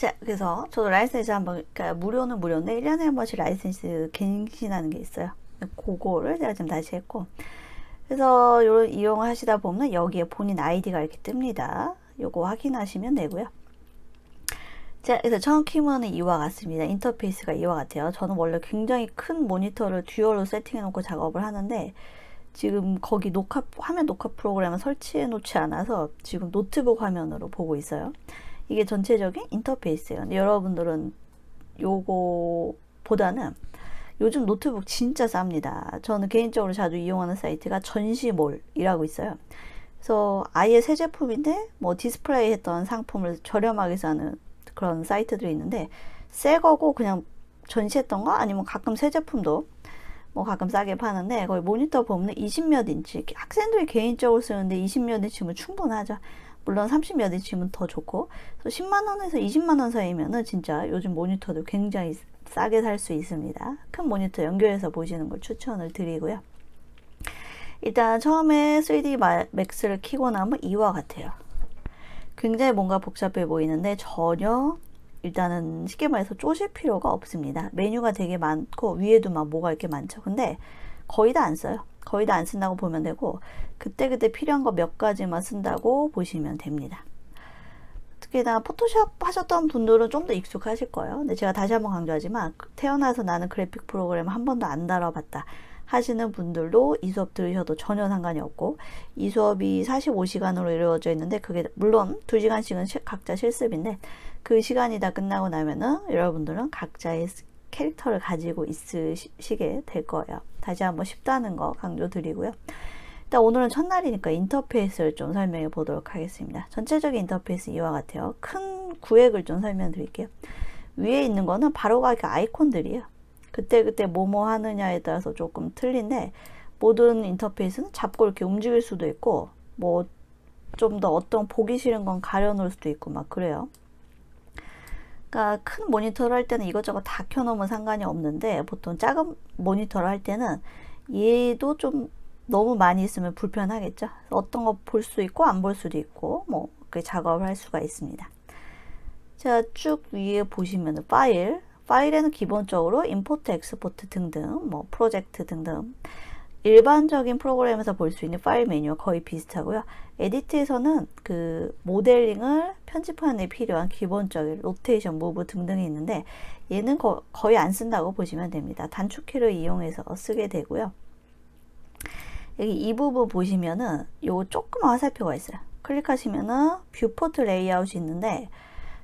자, 그래서 저도 라이센스 한번, 그러니까 무료는 무료인데 1년에 한 번씩 라이센스 갱신하는 게 있어요. 그거를 제가 지금 다시 했고, 그래서 요런 이용을 하시다 보면 여기에 본인 아이디가 이렇게 뜹니다. 요거 확인하시면 되고요. 자, 그래서 처음 키면은 이와 같습니다. 인터페이스가 이와 같아요. 저는 원래 굉장히 큰 모니터를 듀얼로 세팅해 놓고 작업을 하는데 지금 거기 화면 녹화 프로그램을 설치해 놓지 않아서 지금 노트북 화면으로 보고 있어요. 이게 전체적인 인터페이스예요. 근데 여러분들은 요거보다는 요즘 노트북 진짜 쌉니다. 저는 개인적으로 자주 이용하는 사이트가 전시몰이라고 있어요. 그래서 아예 새 제품인데 뭐 디스플레이 했던 상품을 저렴하게 사는 그런 사이트들이 있는데 새 거고 그냥 전시했던 거 아니면 가끔 새 제품도 뭐 가끔 싸게 파는데 거기 모니터 보면 20몇 인치 학생들이 개인적으로 쓰는데 20몇 인치면 충분하죠. 물론 30몇 인치면 더 좋고 10만원에서 20만원 사이면은 진짜 요즘 모니터도 굉장히 싸게 살 수 있습니다. 큰 모니터 연결해서 보시는 걸 추천을 드리고요. 일단 처음에 3D 맥스를 키고 나면 이와 같아요. 굉장히 뭔가 복잡해 보이는데 전혀 일단은 쉽게 말해서 쪼실 필요가 없습니다. 메뉴가 되게 많고 위에도 막 뭐가 이렇게 많죠. 근데 거의 다 안 써요. 거의 다 안 쓴다고 보면 되고 그때그때 필요한 거 몇 가지만 쓴다고 보시면 됩니다. 특히나 포토샵 하셨던 분들은 좀 더 익숙하실 거예요. 근데 제가 다시 한번 강조하지만 태어나서 나는 그래픽 프로그램 한 번도 안 다뤄봤다 하시는 분들도 이 수업 들으셔도 전혀 상관이 없고 이 수업이 45시간으로 이루어져 있는데 그게 물론 2시간씩은 각자 실습인데 그 시간이 다 끝나고 나면은 여러분들은 각자의 캐릭터를 가지고 있으시게 될 거예요. 다시 한번 쉽다는 거 강조드리고요. 일단 오늘은 첫날이니까 인터페이스를 좀 설명해 보도록 하겠습니다. 전체적인 인터페이스 이와 같아요. 큰 구획을 좀 설명드릴게요. 위에 있는 거는 바로가 아이콘들이에요. 그때그때 뭐뭐 하느냐에 따라서 조금 틀린데 모든 인터페이스는 잡고 이렇게 움직일 수도 있고 뭐 좀 더 어떤 보기 싫은 건 가려놓을 수도 있고 막 그래요. 그러니까 큰 모니터를 할 때는 이것저것 다 켜놓으면 상관이 없는데 보통 작은 모니터를 할 때는 얘도 좀 너무 많이 있으면 불편하겠죠. 어떤 거 볼 수 있고 안 볼 수도 있고 뭐 그 작업을 할 수가 있습니다. 자, 쭉 위에 보시면 파일에는 기본적으로 임포트, 엑스포트 등등 뭐 프로젝트 등등 일반적인 프로그램에서 볼 수 있는 파일 메뉴와 거의 비슷하고요. 에디트에서는 그 모델링을 편집하는 데 필요한 기본적인 로테이션, 무브 등등이 있는데 얘는 거의 안 쓴다고 보시면 됩니다. 단축키를 이용해서 쓰게 되고요. 여기 이 부분 보시면은 요 조금 화살표가 있어요. 클릭하시면은 뷰포트 레이아웃이 있는데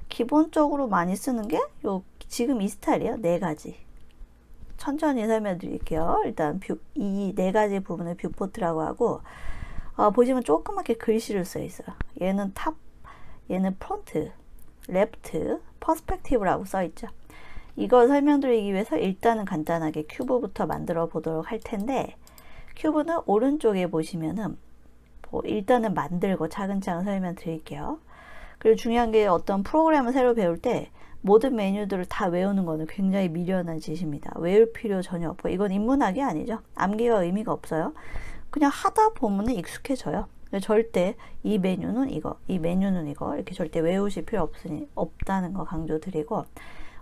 기본적으로 많이 쓰는 게 요 지금 이 스타일이에요. 네 가지. 천천히 설명드릴게요. 일단 이 네 가지 부분을 뷰포트라고 하고 보시면 조그맣게 글씨를 써 있어요. 얘는 탑, 얘는 프론트, 레프트, 퍼스펙티브라고 써 있죠. 이걸 설명드리기 위해서 일단은 간단하게 큐브부터 만들어 보도록 할 텐데 큐브는 오른쪽에 보시면은 일단은 만들고 차근차근 설명드릴게요. 그리고 중요한 게 어떤 프로그램을 새로 배울 때 모든 메뉴들을 다 외우는 거는 굉장히 미련한 짓입니다. 외울 필요 전혀 없고 이건 인문학이 아니죠. 암기가 의미가 없어요. 그냥 하다 보면 익숙해져요. 절대 이 메뉴는 이거, 이 메뉴는 이거 이렇게 절대 외우실 필요 없다는 거 강조드리고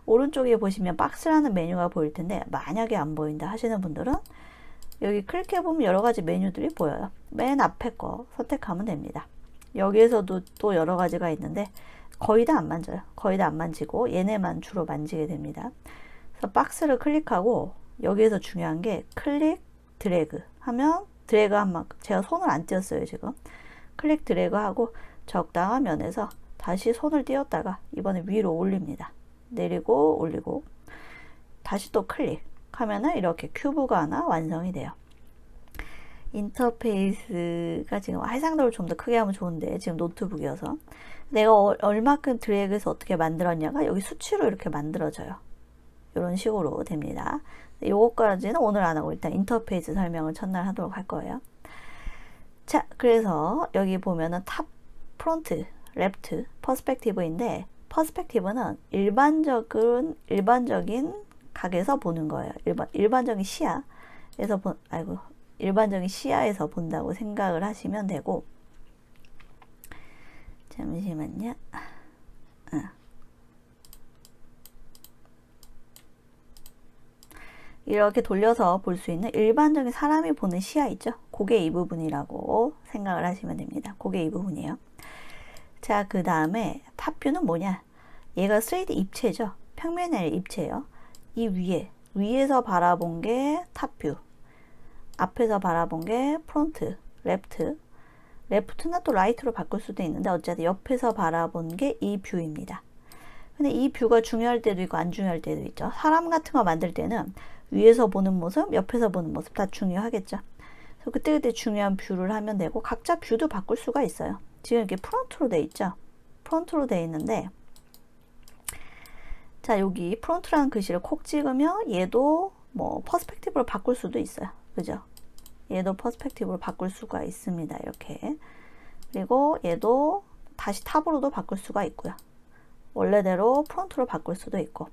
오른쪽에 보시면 박스라는 메뉴가 보일 텐데 만약에 안 보인다 하시는 분들은 여기 클릭해보면 여러 가지 메뉴들이 보여요. 맨 앞에 거 선택하면 됩니다. 여기에서도 또 여러 가지가 있는데 거의 다 안 만져요. 거의 다 안 만지고 얘네만 주로 만지게 됩니다. 그래서 박스를 클릭하고 여기에서 중요한 게 클릭 드래그 하면 드래그 한번 제가 손을 안 띄었어요 지금. 클릭 드래그 하고 적당한 면에서 다시 손을 띄었다가 이번에 위로 올립니다. 내리고 올리고 다시 또 클릭 하면은 이렇게 큐브가 하나 완성이 돼요. 인터페이스가 지금 해상도를 좀 더 크게 하면 좋은데 지금 노트북이어서 내가 얼마큼 드래그해서 어떻게 만들었냐가 여기 수치로 이렇게 만들어져요. 이런 식으로 됩니다. 요거까지는 오늘 안 하고 일단 인터페이스 설명을 첫날 하도록 할 거예요. 자, 그래서 여기 보면은 탑, 프론트, 레프트, 퍼스펙티브인데 퍼스펙티브는 일반적인 각에서 보는 거예요. 일반적인 시야에서 일반적인 시야에서 본다고 생각을 하시면 되고 잠시만요. 이렇게 돌려서 볼 수 있는 일반적인 사람이 보는 시야 있죠? 그게 이 부분이라고 생각을 하시면 됩니다. 그게 이 부분이에요. 자, 그 다음에 탑뷰는 뭐냐? 얘가 3D 입체죠. 평면의 입체예요. 이 위에서 바라본 게 탑뷰, 앞에서 바라본 게 프론트, 레프트는 또 라이트로 바꿀 수도 있는데 어쨌든 옆에서 바라본 게 이 뷰입니다. 근데 이 뷰가 중요할 때도 있고 안 중요할 때도 있죠. 사람 같은 거 만들 때는 위에서 보는 모습, 옆에서 보는 모습 다 중요하겠죠. 그래서 그때그때 중요한 뷰를 하면 되고 각자 뷰도 바꿀 수가 있어요. 지금 이렇게 프론트로 돼 있죠. 프론트로 돼 있는데 자, 여기 프론트라는 글씨를 콕 찍으면 얘도 뭐 퍼스펙티브로 바꿀 수도 있어요. 그죠? 얘도 퍼스펙티브로 바꿀 수가 있습니다. 이렇게. 그리고 얘도 다시 탑으로도 바꿀 수가 있고요. 원래대로 프론트로 바꿀 수도 있고.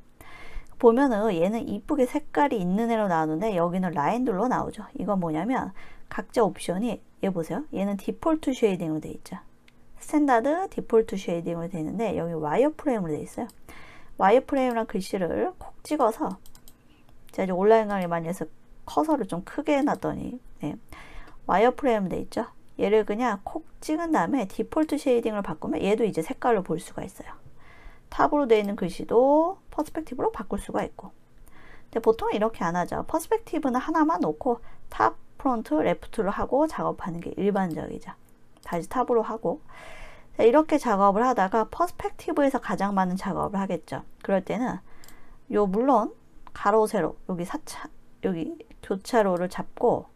보면은 얘는 이쁘게 색깔이 있는 애로 나오는데 여기는 라인들로 나오죠. 이건 뭐냐면 각자 옵션이 얘 보세요. 얘는 디폴트 쉐이딩으로 되어 있죠. 스탠다드 디폴트 쉐이딩으로 되어 있는데 여기 와이어프레임으로 되어 있어요. 와이어프레임이란 글씨를 콕 찍어서 제가 이제 온라인 강의 많이 해서 커서를 좀 크게 해놨더니 와이어프레임 돼 있죠. 얘를 그냥 콕 찍은 다음에 디폴트 쉐이딩을 바꾸면 얘도 이제 색깔로 볼 수가 있어요. 탑으로 되어 있는 글씨도 퍼스펙티브로 바꿀 수가 있고. 근데 보통 이렇게 안 하죠. 퍼스펙티브는 하나만 놓고 탑, 프론트, 레프트로 하고 작업하는 게 일반적이죠. 다시 탑으로 하고. 자, 이렇게 작업을 하다가 퍼스펙티브에서 가장 많은 작업을 하겠죠. 그럴 때는 물론 가로 세로 여기 교차로를 잡고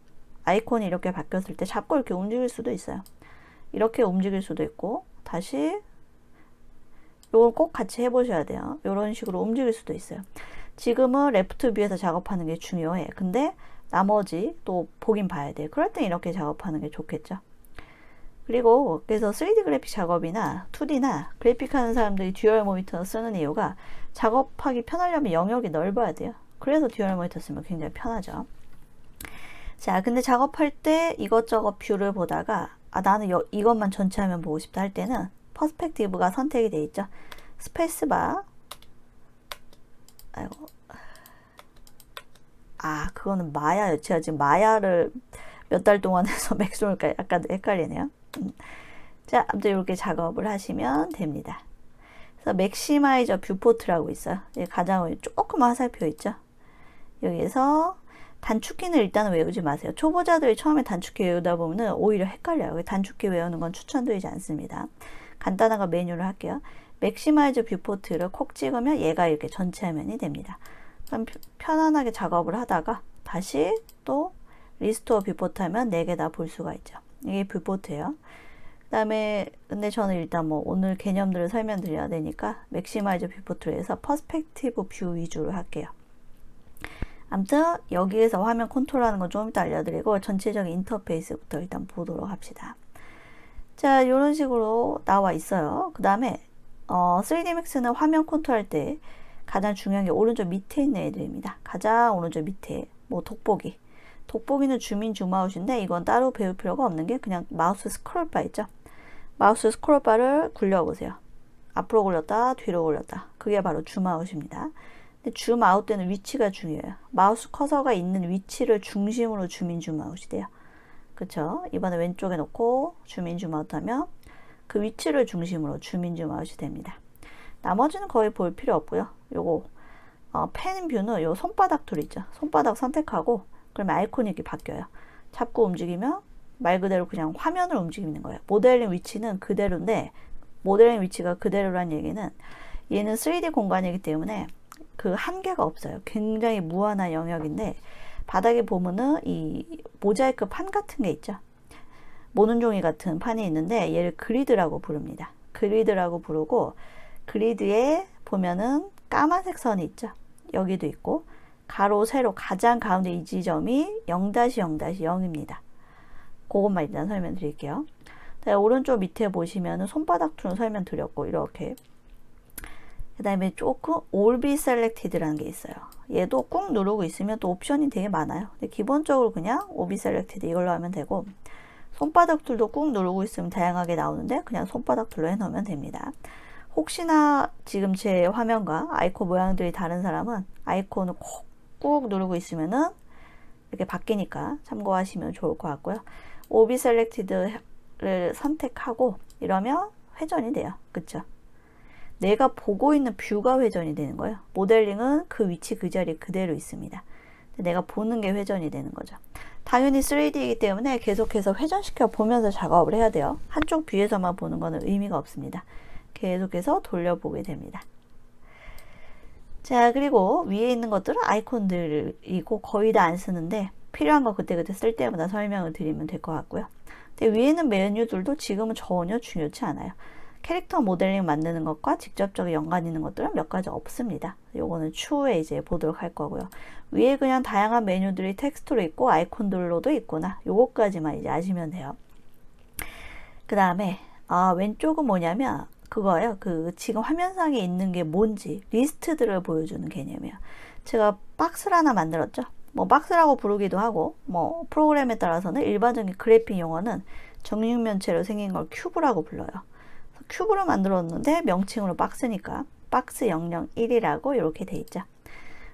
아이콘이 이렇게 바뀌었을 때 잡고 이렇게 움직일 수도 있어요. 이렇게 움직일 수도 있고 다시 이걸 꼭 같이 해보셔야 돼요. 이런 식으로 움직일 수도 있어요. 지금은 레프트 뷰에서 작업하는 게 중요해. 근데 나머지 또 보긴 봐야 돼. 그럴 땐 이렇게 작업하는 게 좋겠죠. 그리고 그래서 3D 그래픽 작업이나 2D나 그래픽 하는 사람들이 듀얼 모니터 쓰는 이유가 작업하기 편하려면 영역이 넓어야 돼요. 그래서 듀얼 모니터 쓰면 굉장히 편하죠. 자, 근데 작업할 때 이것저것 뷰를 보다가 나는 이것만 전체 화면 보고 싶다 할 때는 퍼스펙티브가 선택이 되어 있죠. 스페이스바. 그거는 마야요. 제가 지금 마야를 몇 달 동안 해서 맥스니까 약간 헷갈리네요. 자, 아무튼 이렇게 작업을 하시면 됩니다. 그래서 맥시마이저 뷰포트라고 있어요. 가장 조금 화살표 있죠. 여기에서 단축키는 일단은 외우지 마세요. 초보자들이 처음에 단축키 외우다 보면 오히려 헷갈려요. 단축키 외우는 건 추천드리지 않습니다. 간단한 거 메뉴를 할게요. 맥시마이즈 뷰포트를 콕 찍으면 얘가 이렇게 전체 화면이 됩니다. 그럼 편안하게 작업을 하다가 다시 또 리스토어 뷰포트 하면 4개 다 볼 수가 있죠. 이게 뷰포트예요. 그 다음에 근데 저는 일단 오늘 개념들을 설명드려야 되니까 맥시마이즈 뷰포트로 해서 퍼스펙티브 뷰 위주로 할게요. 아무튼 여기에서 화면 컨트롤하는 건 좀 이따 알려드리고 전체적인 인터페이스부터 일단 보도록 합시다. 자, 이런 식으로 나와 있어요. 그 다음에 3D Max는 화면 컨트롤할 때 가장 중요한 게 오른쪽 밑에 있는 애들입니다. 가장 오른쪽 밑에 돋보기는 줌인 줌아웃인데 이건 따로 배울 필요가 없는 게 그냥 마우스 스크롤바 있죠. 마우스 스크롤바를 굴려보세요. 앞으로 굴렸다 뒤로 굴렸다. 그게 바로 줌아웃입니다. 근데 줌아웃 때는 위치가 중요해요. 마우스 커서가 있는 위치를 중심으로 줌인 줌아웃이 돼요. 그쵸? 이번에 왼쪽에 놓고 줌인 줌아웃 하면 그 위치를 중심으로 줌인 줌아웃이 됩니다. 나머지는 거의 볼 필요 없고요. 요거 펜 뷰는 요 손바닥 툴 있죠. 손바닥 선택하고 그러면 아이콘이 이렇게 바뀌어요. 잡고 움직이면 말 그대로 그냥 화면을 움직이는 거예요. 모델링 위치는 그대로인데 모델링 위치가 그대로란 얘기는 얘는 3D 공간이기 때문에 그 한계가 없어요. 굉장히 무한한 영역인데 바닥에 보면은 이 모자이크 판 같은 게 있죠. 모는 종이 같은 판이 있는데 얘를 그리드라고 부릅니다. 그리드라고 부르고 그리드에 보면은 까만색 선이 있죠. 여기도 있고 가로 세로 가장 가운데 이 지점이 0-0-0입니다. 그것만 일단 설명드릴게요. 자, 오른쪽 밑에 보시면은 손바닥 툴 설명드렸고 이렇게 그 다음에 조금 All Be Selected라는 게 있어요. 얘도 꾹 누르고 있으면 또 옵션이 되게 많아요. 근데 기본적으로 그냥 All Be Selected 이걸로 하면 되고 손바닥 툴도 꾹 누르고 있으면 다양하게 나오는데 그냥 손바닥 툴로 해놓으면 됩니다. 혹시나 지금 제 화면과 아이콘 모양들이 다른 사람은 아이콘을 콕 꾹 누르고 있으면은 이렇게 바뀌니까 참고하시면 좋을 것 같고요. OB Selected를 선택하고 이러면 회전이 돼요. 그쵸? 내가 보고 있는 뷰가 회전이 되는 거예요. 모델링은 그 위치 그 자리 그대로 있습니다. 내가 보는 게 회전이 되는 거죠. 당연히 3D이기 때문에 계속해서 회전시켜 보면서 작업을 해야 돼요. 한쪽 뷰에서만 보는 거는 의미가 없습니다. 계속해서 돌려보게 됩니다. 자, 그리고 위에 있는 것들은 아이콘들이고 거의 다 안 쓰는데 필요한 거 그때그때 쓸 때마다 설명을 드리면 될 것 같고요. 근데 위에 있는 메뉴들도 지금은 전혀 중요치 않아요. 캐릭터 모델링 만드는 것과 직접적인 연관 있는 것들은 몇 가지 없습니다. 요거는 추후에 이제 보도록 할 거고요. 위에 그냥 다양한 메뉴들이 텍스트로 있고 아이콘들로도 있구나. 요거까지만 이제 아시면 돼요. 그 다음에 왼쪽은 뭐냐면 그거예요. 그 지금 화면상에 있는 게 뭔지 리스트들을 보여주는 개념이에요. 제가 박스를 하나 만들었죠. 뭐 박스라고 부르기도 하고 뭐 프로그램에 따라서는 일반적인 그래픽 용어는 정육면체로 생긴 걸 큐브라고 불러요. 큐브를 만들었는데 명칭으로 박스니까 박스 001이라고 이렇게 돼 있죠.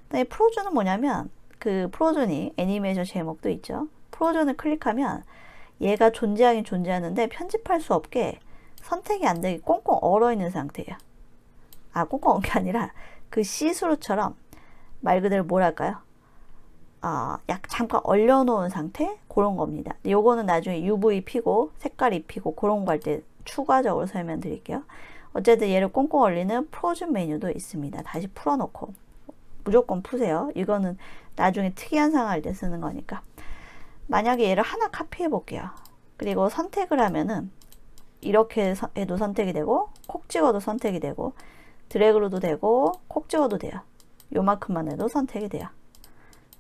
그다음에 프로존은 뭐냐면 그 프로존이 애니메이션 제목도 있죠. 프로존을 클릭하면 얘가 존재하긴 존재하는데 편집할 수 없게 선택이 안 되게 꽁꽁 얼어 있는 상태예요. 꽁꽁 얼은 게 아니라 그 시스루처럼 말 그대로 뭐랄까요? 약 잠깐 얼려놓은 상태? 그런 겁니다. 요거는 나중에 UV 피고 색깔 입히고 그런 거 할 때 추가적으로 설명드릴게요. 어쨌든 얘를 꽁꽁 얼리는 프로즌 메뉴도 있습니다. 다시 풀어놓고 무조건 푸세요. 이거는 나중에 특이한 상황할 때 쓰는 거니까. 만약에 얘를 하나 카피해 볼게요. 그리고 선택을 하면은 이렇게 해도 선택이 되고 콕 찍어도 선택이 되고 드래그로도 되고 콕 찍어도 돼요. 요만큼만 해도 선택이 돼요.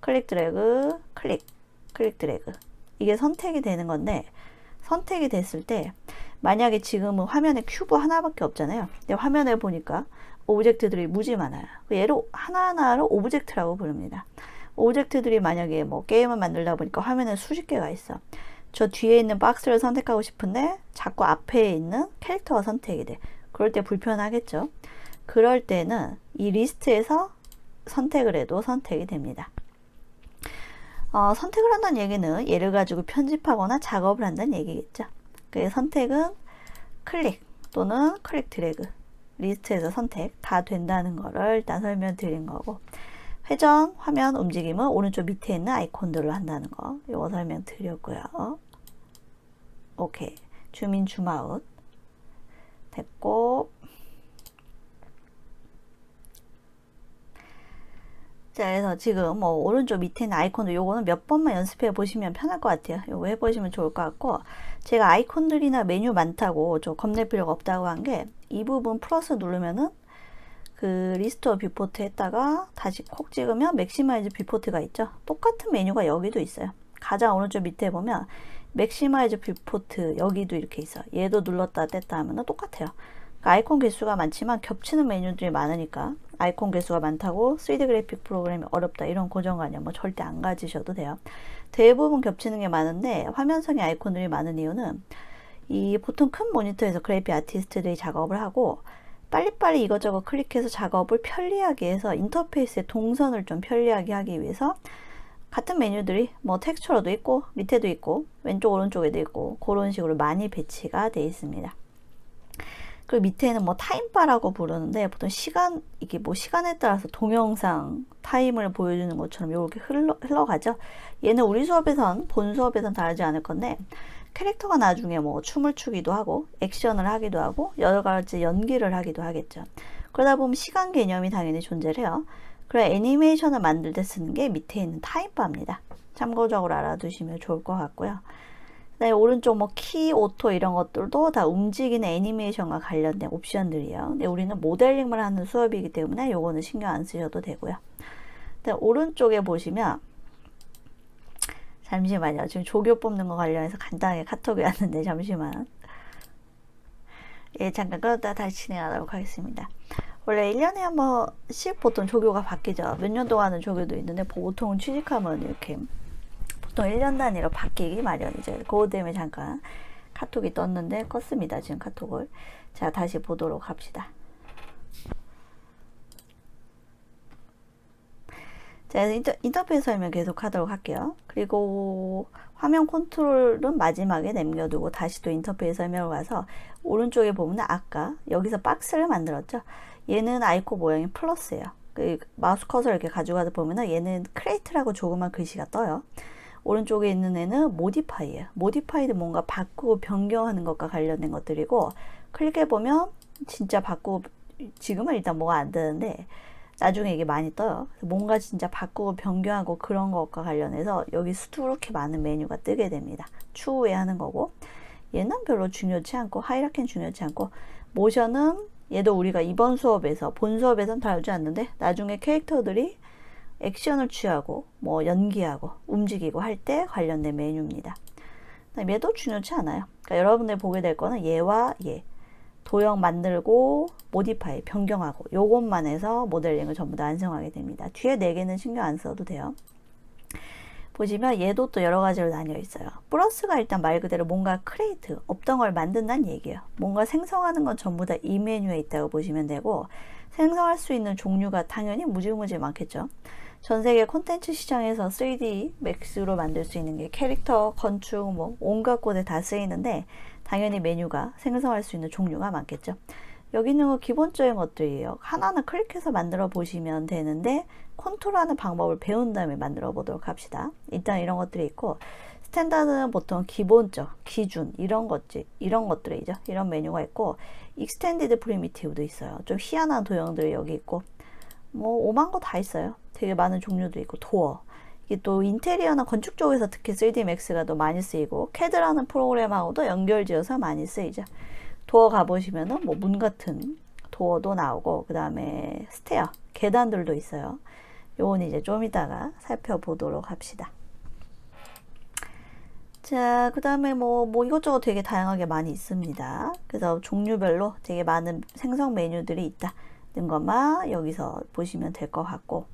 클릭 드래그 클릭 클릭 드래그 이게 선택이 되는 건데 선택이 됐을 때 만약에 지금은 화면에 큐브 하나밖에 없잖아요. 근데 화면을 보니까 오브젝트들이 무지 많아요. 얘를 하나하나를 오브젝트라고 부릅니다. 오브젝트들이 만약에 뭐 게임을 만들다 보니까 화면에 수십 개가 있어. 저 뒤에 있는 박스를 선택하고 싶은데 자꾸 앞에 있는 캐릭터가 선택이 돼. 그럴 때 불편하겠죠. 그럴 때는 이 리스트에서 선택을 해도 선택이 됩니다. 선택을 한다는 얘기는 얘를 가지고 편집하거나 작업을 한다는 얘기겠죠. 그 선택은 클릭 또는 클릭 드래그 리스트에서 선택 다 된다는 거를 일단 설명드린 거고, 회전 화면 움직임은 오른쪽 밑에 있는 아이콘들로 한다는 거 이거 설명드렸고요. 오케이, 줌인 줌아웃 됐고, 자, 그래서 지금 뭐 오른쪽 밑에 있는 아이콘들 요거는 몇 번만 연습해 보시면 편할 것 같아요. 요거 해보시면 좋을 것 같고, 제가 아이콘들이나 메뉴 많다고 좀 겁낼 필요가 없다고 한 게 이 부분 플러스 누르면은 그 리스트 오브 뷰포트 했다가 다시 콕 찍으면 맥시마이즈 뷰포트가 있죠. 똑같은 메뉴가 여기도 있어요. 가장 오른쪽 밑에 보면 맥시마이즈 뷰포트 여기도 이렇게 있어요. 얘도 눌렀다 뗐다 하면 똑같아요. 아이콘 개수가 많지만 겹치는 메뉴들이 많으니까 아이콘 개수가 많다고 3D 그래픽 프로그램이 어렵다 이런 고정관념 뭐 절대 안 가지셔도 돼요. 대부분 겹치는 게 많은데 화면상의 아이콘들이 많은 이유는 이 보통 큰 모니터에서 그래픽 아티스트들이 작업을 하고 빨리빨리 이것저것 클릭해서 작업을 편리하게 해서 인터페이스의 동선을 좀 편리하게 하기 위해서 같은 메뉴들이 뭐 텍스처로도 있고 밑에도 있고 왼쪽 오른쪽에도 있고 그런 식으로 많이 배치가 되어 있습니다. 그 밑에는 뭐 타임바라고 부르는데 보통 이게 뭐 시간에 따라서 동영상 타임을 보여주는 것처럼 이렇게 흘러가죠. 얘는 우리 수업에선 본 수업에선 다르지 않을 건데 캐릭터가 나중에 뭐 춤을 추기도 하고 액션을 하기도 하고 여러 가지 연기를 하기도 하겠죠. 그러다 보면 시간 개념이 당연히 존재를 해요. 그래 애니메이션을 만들 때 쓰는 게 밑에 있는 타임바입니다. 참고적으로 알아두시면 좋을 것 같고요. 그다음에 오른쪽 뭐 키, 오토 이런 것들도 다 움직이는 애니메이션과 관련된 옵션들이에요. 근데 우리는 모델링을 하는 수업이기 때문에 요거는 신경 안 쓰셔도 되고요. 그다음에 오른쪽에 보시면 잠시만요. 지금 조교 뽑는 거 관련해서 간단하게 카톡이 왔는데 잠시만. 예, 잠깐 끌었다가 다시 진행하도록 하겠습니다. 원래 1년에 한 번씩 보통 조교가 바뀌죠. 몇 년 동안은 조교도 있는데 보통 취직하면 이렇게 보통 1년 단위로 바뀌기 마련이죠. 그거 때문에 잠깐 카톡이 떴는데 껐습니다. 지금 카톡을. 자, 다시 보도록 합시다. 자, 인터페이스 설명 계속 하도록 할게요. 그리고 화면 컨트롤은 마지막에 남겨두고 다시 또 인터페이스 설명을 가서 오른쪽에 보면 아까 여기서 박스를 만들었죠. 얘는 아이콘 모양이 플러스예요. 그 마우스 커서 이렇게 가져가다 보면 얘는 크리에이트라고 조그만 글씨가 떠요. 오른쪽에 있는 애는 모디파이예요. 모디파이도 뭔가 바꾸고 변경하는 것과 관련된 것들이고, 클릭해보면 진짜 바꾸고, 지금은 일단 뭐가 안 되는데 나중에 이게 많이 떠요. 뭔가 진짜 바꾸고 변경하고 그런 것과 관련해서 여기 수두룩히 많은 메뉴가 뜨게 됩니다. 추후에 하는 거고, 얘는 별로 중요치 않고, 하이라키는 중요치 않고, 모션은 얘도 우리가 이번 수업에서, 본 수업에서는 다루지 않는데 나중에 캐릭터들이 액션을 취하고 뭐 연기하고 움직이고 할 때 관련된 메뉴입니다. 얘도 중요치 않아요. 그러니까 여러분들 보게 될 거는 얘와 얘, 도형 만들고 모디파이, 변경하고 요것만 해서 모델링을 전부 다 완성하게 됩니다. 뒤에 4개는 신경 안 써도 돼요. 보시면 얘도 또 여러 가지로 나뉘어 있어요. 플러스가 일단 말 그대로 뭔가 크리에이트, 없던 걸 만든다는 얘기예요. 뭔가 생성하는 건 전부 다 이 메뉴에 있다고 보시면 되고, 생성할 수 있는 종류가 당연히 무지무지 많겠죠. 전 세계 콘텐츠 시장에서 3D 맥스로 만들 수 있는 게 캐릭터, 건축, 뭐 온갖 곳에 다 쓰이는데 당연히 메뉴가 생성할 수 있는 종류가 많겠죠. 여기 있는 거 기본적인 것들이에요. 하나는 클릭해서 만들어 보시면 되는데 컨트롤하는 방법을 배운 다음에 만들어 보도록 합시다. 일단 이런 것들이 있고, 스탠다드는 보통 기본적, 기준 이런 것들이죠. 이런 메뉴가 있고, 익스텐디드 프리미티브도 있어요. 좀 희한한 도형들이 여기 있고, 뭐 5만 거 다 있어요. 되게 많은 종류도 있고, 도어. 이게 또 인테리어나 건축 쪽에서 특히 3D Max가 더 많이 쓰이고, CAD라는 프로그램하고도 연결지어서 많이 쓰이죠. 도어 가보시면은 뭐 문 같은 도어도 나오고, 그 다음에 스테어, 계단들도 있어요. 요건 이제 좀 이따가 살펴보도록 합시다. 자, 그 다음에 뭐 이것저것 되게 다양하게 많이 있습니다. 그래서 종류별로 되게 많은 생성 메뉴들이 있다는 것만 여기서 보시면 될 것 같고,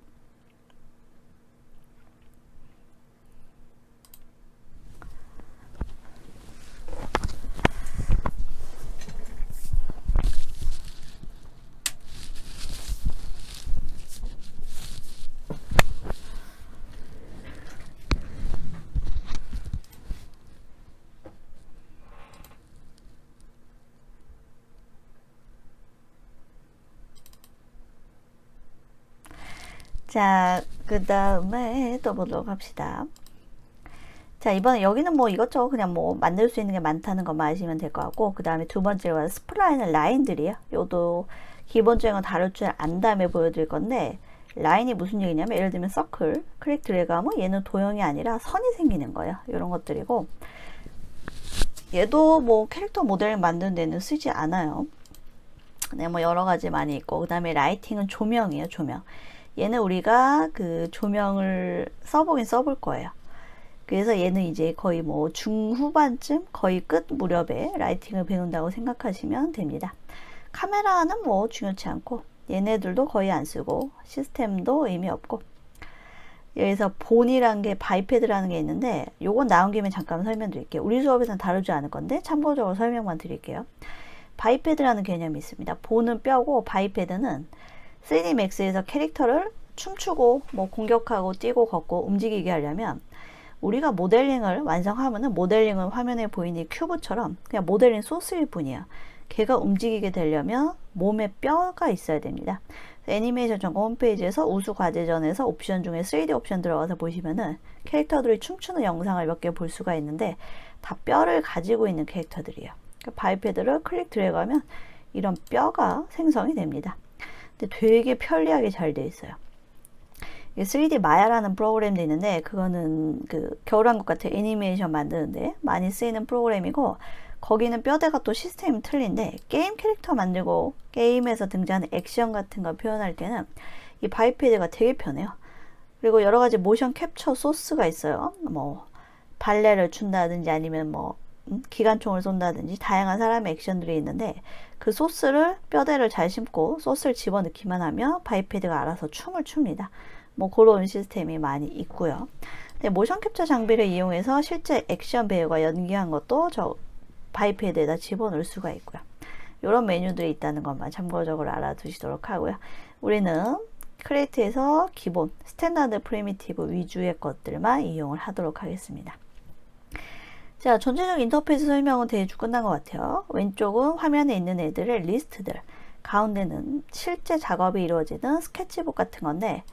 자, 그 다음에 또 보도록 합시다. 자, 이번에 여기는 뭐 이것저것 그냥 뭐 만들 수 있는 게 많다는 것만 아시면 될 것 같고, 그 다음에 두 번째가 스플라인은 라인들이에요. 요도 기본적인 거 다룰 줄 안 다음에 보여드릴 건데, 라인이 무슨 얘기냐면, 예를 들면 서클, 클릭 드래그 하면 얘는 도형이 아니라 선이 생기는 거예요. 이런 것들이고, 얘도 뭐 캐릭터 모델 만드는 데는 쓰지 않아요. 네, 뭐 여러 가지 많이 있고, 그 다음에 라이팅은 조명이에요. 조명. 얘는 우리가 그 조명을 써보긴 써볼 거예요. 그래서 얘는 이제 거의 뭐 중후반쯤, 거의 끝 무렵에 라이팅을 배운다고 생각하시면 됩니다. 카메라는 뭐 중요치 않고, 얘네들도 거의 안 쓰고, 시스템도 의미 없고, 여기서 본이란 게 바이패드라는 게 있는데, 요건 나온 김에 잠깐 설명드릴게요. 우리 수업에서는 다루지 않을 건데 참고적으로 설명만 드릴게요. 바이패드라는 개념이 있습니다. 본은 뼈고, 바이패드는 3D Max에서 캐릭터를 춤추고 뭐 공격하고 뛰고 걷고 움직이게 하려면, 우리가 모델링을 완성하면은 모델링은 화면에 보이는 큐브처럼 그냥 모델링 소스일 뿐이에요. 걔가 움직이게 되려면 몸에 뼈가 있어야 됩니다. 애니메이션 전공 홈페이지에서 우수 과제전에서 옵션 중에 3D 옵션 들어가서 보시면은 캐릭터들이 춤추는 영상을 몇 개 볼 수가 있는데 다 뼈를 가지고 있는 캐릭터들이에요. 그러니까 바이패드를 클릭 드래그하면 이런 뼈가 생성이 됩니다. 근데 되게 편리하게 잘 되어 있어요. 3D 마야라는 프로그램도 있는데, 그거는 그 겨울왕국 같은 애니메이션 만드는데 많이 쓰이는 프로그램이고, 거기는 뼈대가 또 시스템이 틀린데, 게임 캐릭터 만들고 게임에서 등장하는 액션 같은 거 표현할 때는 이 바이패드가 되게 편해요. 그리고 여러 가지 모션 캡처 소스가 있어요. 뭐 발레를 춘다든지 아니면 뭐 기관총을 쏜다든지 다양한 사람의 액션들이 있는데, 그 소스를 뼈대를 잘 심고 소스를 집어넣기만 하면 바이패드가 알아서 춤을 춥니다. 뭐 그런 시스템이 많이 있고요. 근데 모션 캡처 장비를 이용해서 실제 액션 배우가 연기한 것도 저 바이패드에다 집어넣을 수가 있고요. 이런 메뉴들이 있다는 것만 참고적으로 알아두시도록 하고요. 우리는 크리에이트에서 기본 스탠다드 프리미티브 위주의 것들만 이용을 하도록 하겠습니다. 자, 전체적 인터페이스 설명은 대충 끝난 것 같아요. 왼쪽은 화면에 있는 애들의 리스트들, 가운데는 실제 작업이 이루어지는 스케치북 같은 건데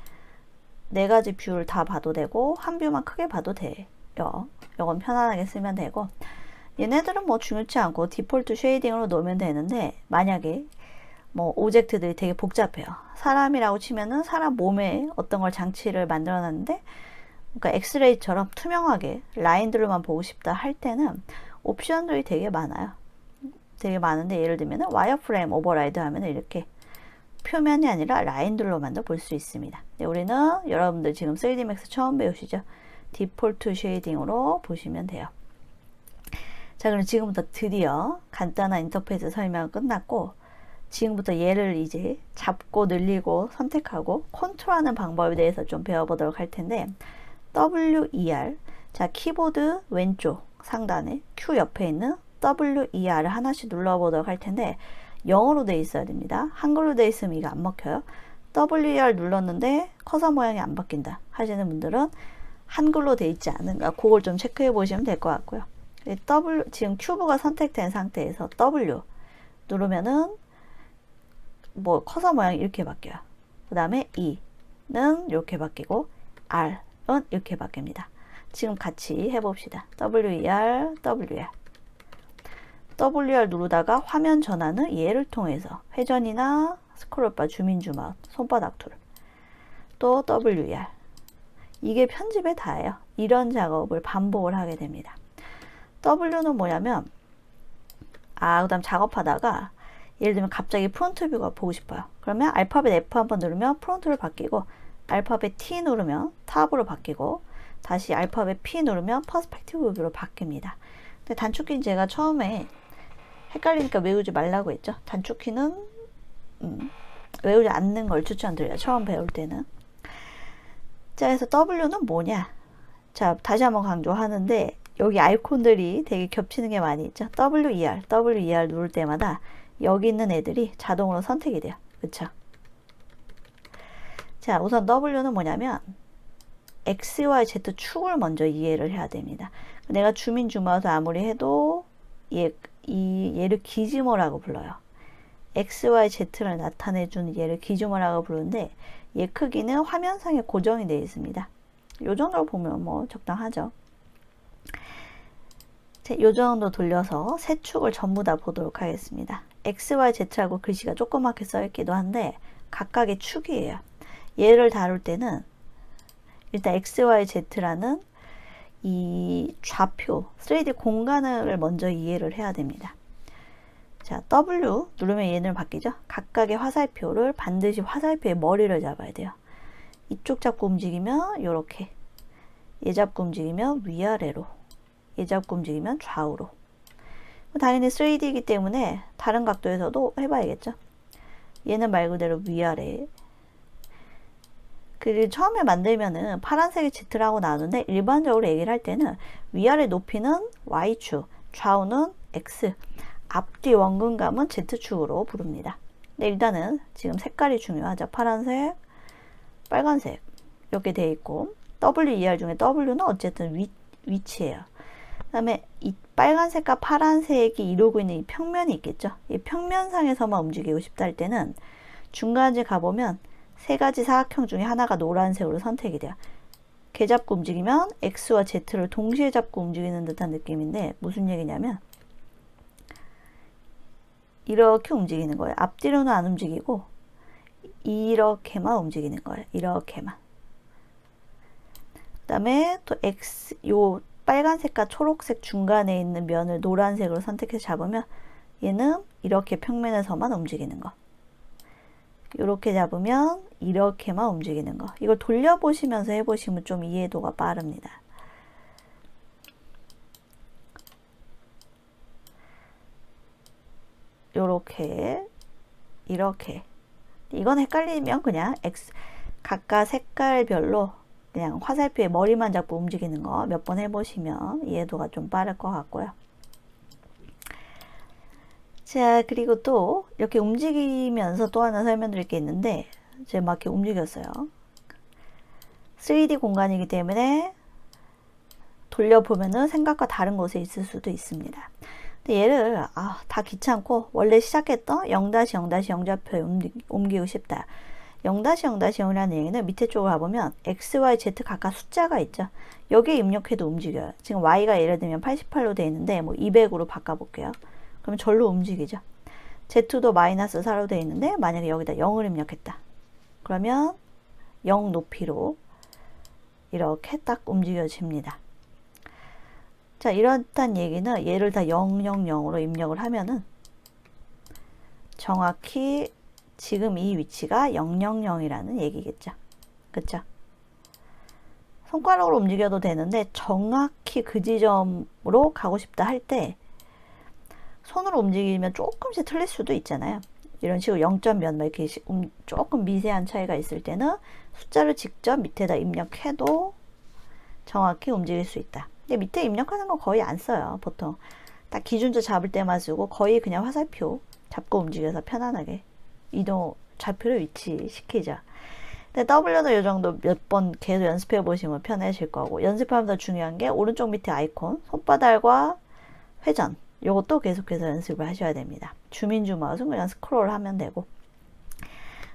4가지 뷰를 다 봐도 되고 한 뷰만 크게 봐도 돼요. 이건 편안하게 쓰면 되고, 얘네들은 뭐 중요치 않고 디폴트 쉐이딩으로 놓으면 되는데, 만약에 뭐 오젝트들이 되게 복잡해요. 사람이라고 치면은 사람 몸에 어떤 걸 장치를 만들어 놨는데, 그러니까 엑스레이처럼 투명하게 라인들로만 보고 싶다 할 때는 옵션들이 되게 많아요. 되게 많은데, 예를 들면 와이어프레임 오버라이드 하면 이렇게 표면이 아니라 라인들로만도 볼 수 있습니다. 우리는 여러분들 지금 3D Max 처음 배우시죠? 디폴트 쉐이딩으로 보시면 돼요. 자, 그럼 지금부터 드디어 간단한 인터페이스 설명은 끝났고, 지금부터 얘를 이제 잡고 늘리고 선택하고 컨트롤하는 방법에 대해서 좀 배워보도록 할 텐데, WER, 자, 키보드 왼쪽 상단에 Q 옆에 있는 WER을 하나씩 눌러보도록 할 텐데, 영어로 돼 있어야 됩니다. 한글로 돼 있으면 이거 안 먹혀요. WER 눌렀는데 커서 모양이 안 바뀐다 하시는 분들은 한글로 돼 있지 않은가, 그걸 좀 체크해 보시면 될 것 같고요. 지금 큐브가 선택된 상태에서 W 누르면은 뭐 커서 모양이 이렇게 바뀌어요. 그 다음에 E는 이렇게 바뀌고 R은 이렇게 바뀝니다. 지금 같이 해봅시다. WER, WER. WR 누르다가 화면 전환은 얘를 통해서 회전이나 스크롤바, 주민 주마우, 손바닥 툴, 또 WR. 이게 편집에 다예요. 이런 작업을 반복을 하게 됩니다. W는 뭐냐면, 그 다음 작업하다가 예를 들면 갑자기 프론트 뷰가 보고 싶어요. 그러면 알파벳 F 한번 누르면 프론트로 바뀌고, 알파벳 T 누르면 탑으로 바뀌고, 다시 알파벳 P 누르면 퍼스펙티브 뷰로 바뀝니다. 근데 단축키는 제가 처음에 헷갈리니까 외우지 말라고 했죠. 단축키는 외우지 않는 걸 추천드려요. 처음 배울 때는. 자, 그래서 W는 뭐냐? 자, 다시 한번 강조하는데 여기 아이콘들이 되게 겹치는 게 많이 있죠. WER 누를 때마다 여기 있는 애들이 자동으로 선택이 돼요. 그쵸? 자, 우선 W는 뭐냐면 X, Y, Z 축을 먼저 이해를 해야 됩니다. 내가 주민 주마우스 아무리 해도 얘를 기즈모라고 불러요. X, Y, Z를 나타내주는 얘를 기즈모라고 부르는데, 얘 크기는 화면상에 고정이 되어 있습니다. 요 정도로 보면 뭐 적당하죠. 자, 요 정도 돌려서 세 축을 전부 다 보도록 하겠습니다. X, Y, Z라고 글씨가 조그맣게 써 있기도 한데 각각의 축이에요. 얘를 다룰 때는 일단 X, Y, Z라는 이 좌표 3D 공간을 먼저 이해를 해야 됩니다. 자, W 누르면 얘는 바뀌죠. 각각의 화살표를 반드시 화살표의 머리를 잡아야 돼요. 이쪽 잡고 움직이면 요렇게, 얘 잡고 움직이면 위아래로, 얘 잡고 움직이면 좌우로. 당연히 3D이기 때문에 다른 각도에서도 해봐야겠죠. 얘는 말 그대로 위아래. 그리고 처음에 만들면은 파란색이 Z라고 나오는데, 일반적으로 얘기를 할 때는 위아래 높이는 Y축, 좌우는 X, 앞뒤 원근감은 Z축으로 부릅니다. 근데 일단은 지금 색깔이 중요하죠. 파란색, 빨간색 이렇게 돼 있고, WER 중에 W는 어쨌든 위치예요. 그 다음에 이 빨간색과 파란색이 이루고 있는 이 평면이 있겠죠. 이 평면상에서만 움직이고 싶다 할 때는 중간에 가보면 세 가지 사각형 중에 하나가 노란색으로 선택이 돼요. 걔 잡고 움직이면 X와 Z를 동시에 잡고 움직이는 듯한 느낌인데, 무슨 얘기냐면 이렇게 움직이는 거예요. 앞뒤로는 안 움직이고 이렇게만 움직이는 거예요. 이렇게만. 그 다음에 또 요 빨간색과 초록색 중간에 있는 면을 노란색으로 선택해서 잡으면 얘는 이렇게 평면에서만 움직이는 거. 이렇게 잡으면 이렇게만 움직이는 거. 이걸 돌려보시면서 해보시면 좀 이해도가 빠릅니다. 요렇게, 이렇게. 이건 헷갈리면 그냥 각각 색깔별로 그냥 화살표에 머리만 잡고 움직이는 거 몇 번 해보시면 이해도가 좀 빠를 것 같고요. 자, 그리고 또 이렇게 움직이면서 또 하나 설명드릴 게 있는데, 이제 막 이렇게 움직였어요. 3D 공간이기 때문에 돌려보면은 생각과 다른 곳에 있을 수도 있습니다. 근데 얘를 다 귀찮고 원래 시작했던 0-0-0좌표에 옮기고 싶다. 0-0-0이라는 얘기는 밑에 쪽을 가보면 x, y, z 각각 숫자가 있죠. 여기에 입력해도 움직여요. 지금 y가 예를 들면 88로 되어 있는데 뭐 200으로 바꿔볼게요. 그러면 절로 움직이죠. z도 마이너스 4로 되어 있는데 만약에 여기다 0을 입력했다. 그러면 0 높이로 이렇게 딱 움직여집니다. 자, 이렇단 얘기는 얘를 다 000으로 입력을 하면은 정확히 지금 이 위치가 000이라는 얘기겠죠. 그쵸? 손가락으로 움직여도 되는데 정확히 그 지점으로 가고 싶다 할 때 손으로 움직이면 조금씩 틀릴 수도 있잖아요. 이런 식으로 0점 몇 이렇게 조금 미세한 차이가 있을 때는 숫자를 직접 밑에다 입력해도 정확히 움직일 수 있다. 근데 밑에 입력하는 거 거의 안 써요. 보통 딱 기준점 잡을 때만 쓰고 거의 그냥 화살표 잡고 움직여서 편안하게 이동 좌표를 위치시키죠. 근데 W는 이 정도 몇 번 계속 연습해 보시면 편해질 거고, 연습하면서 중요한 게 오른쪽 밑에 아이콘 손바닥과 회전, 요것도 계속해서 연습을 하셔야 됩니다. 주민주 마우스는 그냥 스크롤 하면 되고,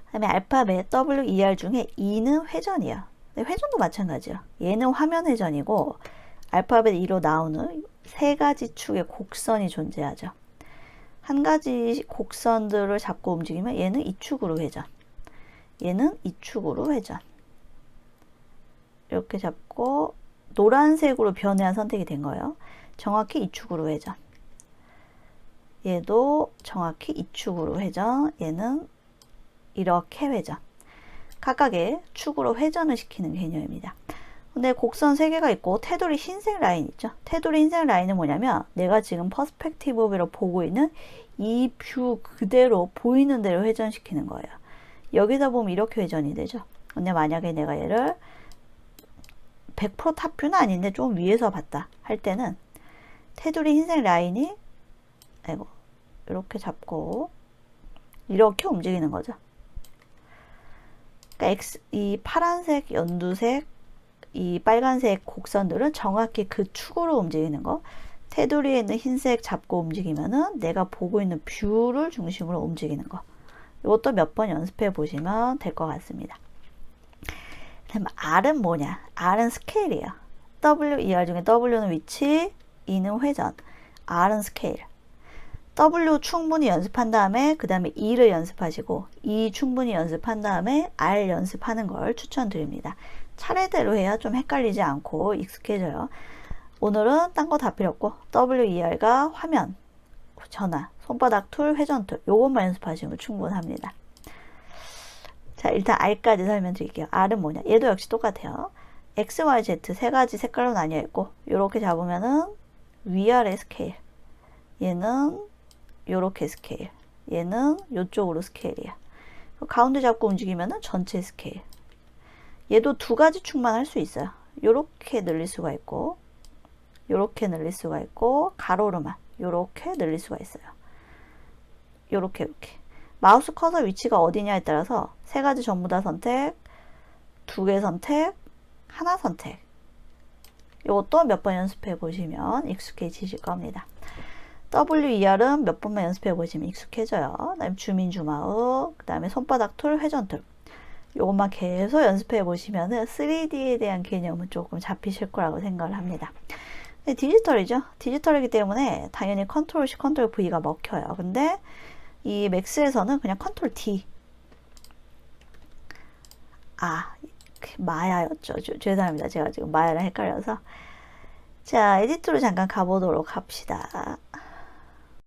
그 다음에 알파벳 WER 중에 E는 회전이야. 근데 회전도 마찬가지야. 얘는 화면 회전이고 알파벳 E로 나오는 세 가지 축의 곡선이 존재하죠. 한 가지 곡선들을 잡고 움직이면 얘는 이 축으로 회전, 얘는 이 축으로 회전. 이렇게 잡고 노란색으로 변해야 선택이 된 거예요. 정확히 이 축으로 회전. 얘도 정확히 이 축으로 회전, 얘는 이렇게 회전. 각각의 축으로 회전을 시키는 개념입니다. 근데 곡선 3개가 있고 테두리 흰색 라인 있죠. 테두리 흰색 라인은 뭐냐면 내가 지금 퍼스펙티브 뷰로 보고 있는 이 뷰 그대로 보이는 대로 회전시키는 거예요. 여기다 보면 이렇게 회전이 되죠. 근데 만약에 내가 얘를 100% 탑뷰는 아닌데 좀 위에서 봤다 할 때는 테두리 흰색 라인이 이렇게 잡고 이렇게 움직이는 거죠. 그러니까 이 파란색, 연두색, 이 빨간색 곡선들은 정확히 그 축으로 움직이는 거. 테두리에 있는 흰색 잡고 움직이면은 내가 보고 있는 뷰를 중심으로 움직이는 거. 이것도 몇 번 연습해 보시면 될 것 같습니다. 그럼 R은 뭐냐? R은 스케일이에요. WER 중에 W는 위치, E는 회전, R은 스케일. W 충분히 연습한 다음에 그 다음에 E를 연습하시고 E 충분히 연습한 다음에 R 연습하는 걸 추천드립니다. 차례대로 해야 좀 헷갈리지 않고 익숙해져요. 오늘은 딴 거 다 필요 없고 WER가 화면, 전화, 손바닥 툴, 회전 툴 요것만 연습하시면 충분합니다. 자, 일단 R까지 설명드릴게요. R은 뭐냐? 얘도 역시 똑같아요. X, Y, Z 세 가지 색깔로 나뉘어 있고 요렇게 잡으면은 위아래 스케일, 얘는 요렇게 스케일, 얘는 요쪽으로 스케일이야. 가운데 잡고 움직이면은 전체 스케일. 얘도 두 가지 축만 할 수 있어요. 요렇게 늘릴 수가 있고 요렇게 늘릴 수가 있고 가로로만 요렇게 늘릴 수가 있어요. 요렇게 이렇게. 마우스 커서 위치가 어디냐에 따라서 세 가지 전부 다 선택, 두 개 선택, 하나 선택. 요것도 몇 번 연습해 보시면 익숙해지실 겁니다. WER은 몇 번만 연습해 보시면 익숙해져요. 그다음에 주민주 마우, 그 다음에 손바닥 툴, 회전 툴. 요것만 계속 연습해 보시면은 3D에 대한 개념은 조금 잡히실 거라고 생각을 합니다. 근데 디지털이죠. 디지털이기 때문에 당연히 컨트롤 C, 컨트롤 V가 먹혀요. 근데 이 맥스에서는 그냥 컨트롤 D. 마야였죠. 죄송합니다. 제가 지금 마야랑 헷갈려서. 자, 에디트로 잠깐 가보도록 합시다.